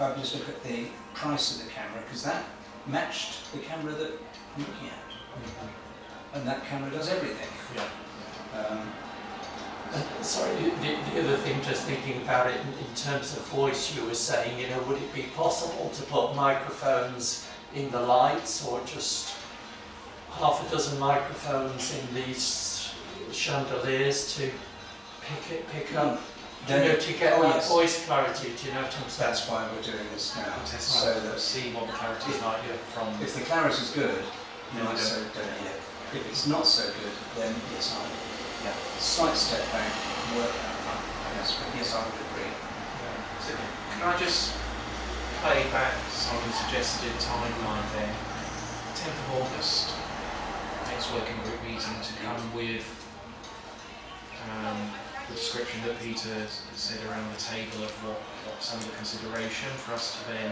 I just look at the price of the camera, because that matched the camera that I'm looking at. And that camera does everything. Sorry, the other thing, just thinking about it in terms of voice, you were saying, you know, would it be possible to put microphones in the lights, or just half a dozen microphones in these chandeliers to pick up, to get voice clarity? Do you know what I'm saying? That's why we're doing this now, so that see what the clarity is like from. If the clarity is good, you might so don't need it. If it's not so good, then it's on. Yeah. Slight step back, work out. Yes, I would agree. Yeah. So can I just play back Simon's suggested timeline there? 10th of August, next working group meeting to come with the description that Peter said around the table of what's under consideration for us to then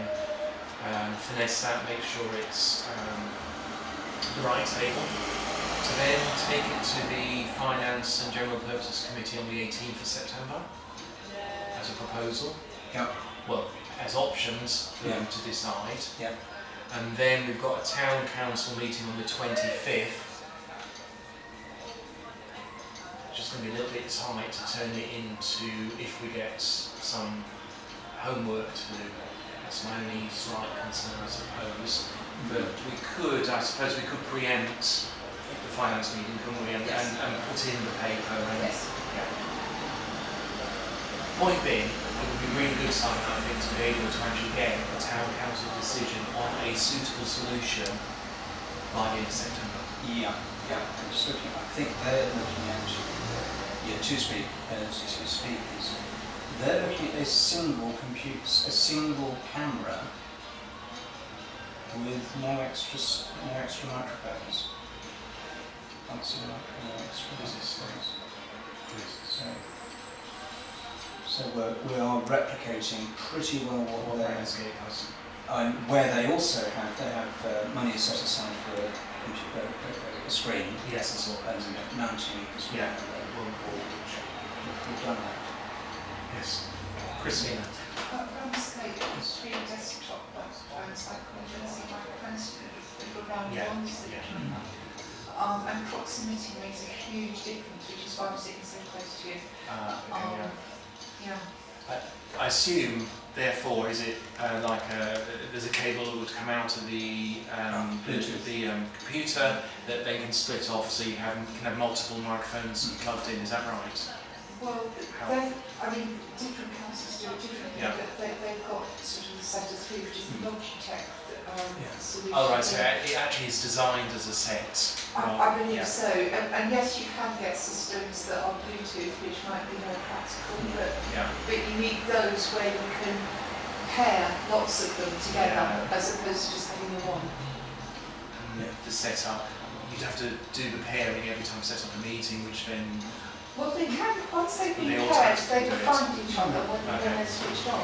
finesse that, make sure it's the right table. To then take it to the Finance and General Purposes Committee on the 18th of September as a proposal. Yep. Well, as options for them to decide. Yep. And then we've got a Town Council meeting on the 25th. Just going to be a little bit tight to turn it into, if we get some homework to do. That's my only slight concern, I suppose. But we could, I suppose we could preempt the finance meeting, couldn't we, and put in the paper. And, Point being, it would be really good, Simon, I think, to be able to actually get a town council decision on a suitable solution by the end of September. Yeah. I'm just looking. I think they're looking at two speakers. They're looking at a single camera with no extra microphones. Can't see no extra microphones. So we are replicating pretty well what landscape has. Where they also have money set aside for a screen. Yes, I saw that. And mounting the screen on one wall, which we've done that. Yes. Christina. Landscape screen desktop, that's like microphones, little round ones. And proximity makes a huge difference, which is why I'm sitting so close to you. I assume, therefore, is it like there's a cable that would come out of the computer that then can split off, so you can have multiple microphones plugged in. Is that right? Well, different councils do it differently. They've got sort of the set of three, which is the Logitech solution. Oh right, so it actually is designed as a set. I believe so, and yes, you can get systems that are Bluetooth, which might be more practical, but you need those where you can pair lots of them together, as opposed to just having the one. The setup, you'd have to do the pairing every time set up a meeting, which then... Well, they can, once they've been paired, they can find each other when they're switched on.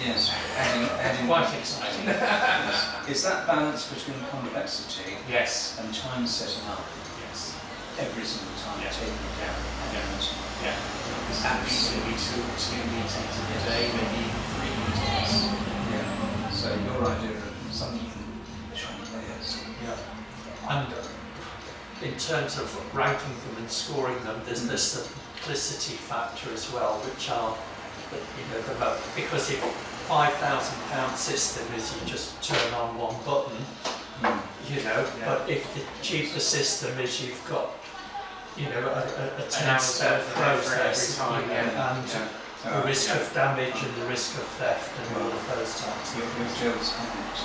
Yes, adding quite exciting. Is that balance between complexity and time setting up? Yes. Every single time taking it down. Because that maybe two meetings a day, maybe even 3 meetings. So your idea of something layers. And in terms of ranking them and scoring them, there's the simplicity factor as well, which are, because if £5,000 system is you just turn on one button, but if the cheaper system is you've got, a 10-step process and the risk of damage and the risk of theft and all of those types. With Jill's comment,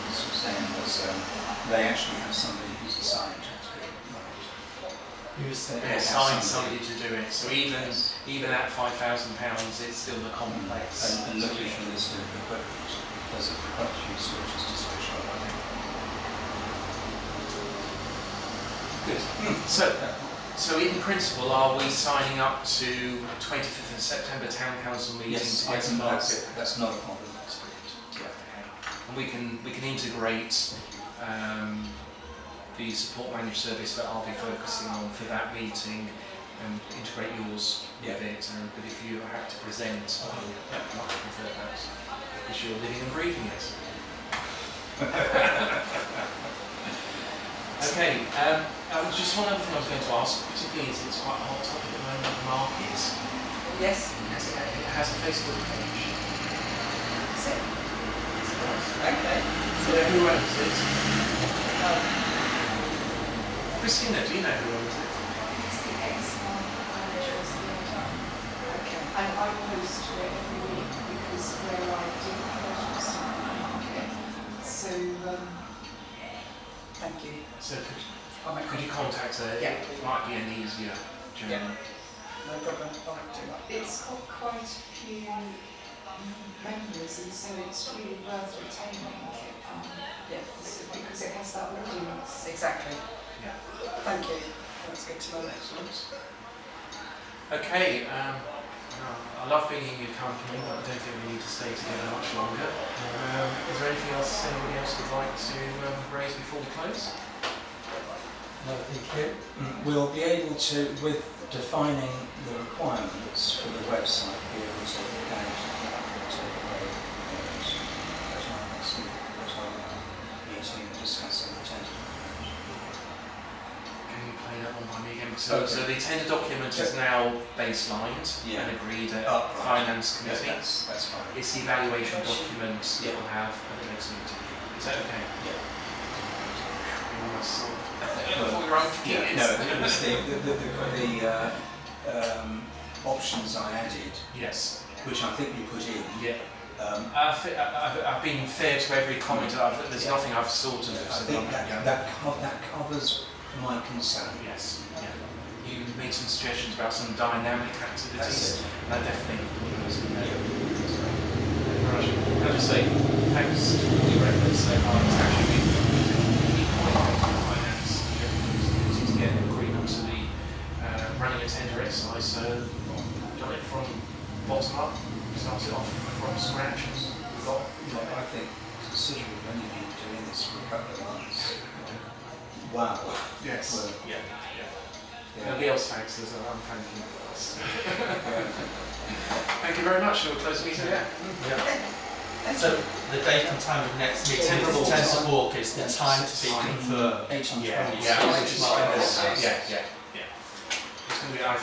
was saying was they actually have somebody who's assigned to do it. They assign somebody to do it. So even at £5,000, it's still the complex. And looking at the list of equipment, there's quite a few switches to switch on. Good. So in principle, are we signing up to 25th of September Town Council meeting to get some market? That's not a problem. And we can integrate the support managed service that I'll be focusing on for that meeting and integrate yours with it. But if you have to present, I would much prefer that because you're living and breathing it. Okay, just one other thing I was going to ask, particularly is it's quite a hot topic at the moment, the market. Yes. It has a Facebook page. Is it? Okay. So who owns it? Christina, do you know who owns it? It's the ex-manager of the other. Okay. And I post to it every week because where I do the market. So, thank you. So could you contact her? Yeah. It might be an easier journey. Yeah. No problem. I'll do that. It's got quite a few members, and so it's really worth retaining. Because it has that audience. Exactly. Yeah. Thank you. That's good to know. Excellent. Okay. I love being in your company, but I don't think we need to stay together much longer. Is there anything else anybody else would like to raise before we close? No, thank you. We'll be able to, with defining the requirements for the website, be able to engage meeting discussing the tender. Can you play that one by me again? So the tender document is now baselined and agreed at Finance Committee. That's fine. It's the evaluation document that we'll have at the next meeting. Is that okay? Yeah. It was the options I added. Yes. Which I think you put in. Yeah. I've been fair to every comment. There's nothing I've sort of. I think that covers my concern. Yes. Yeah. You made some suggestions about some dynamic activities. That definitely was in there. Can I just say thanks to all your efforts so far. It's actually been finance to get agreement to the running a tender exercise. So done it from bottom up. Started off from scratch and we got. I think considering we've only been doing this for a couple of months. Wow. Yes. Well, yeah. Nobody else thanks us, I'm thanking us. Thank you very much. We'll close the meeting. So the date and time of next meeting is the 10th of August, the time to be confirmed. 18th. Yeah. It's going to be,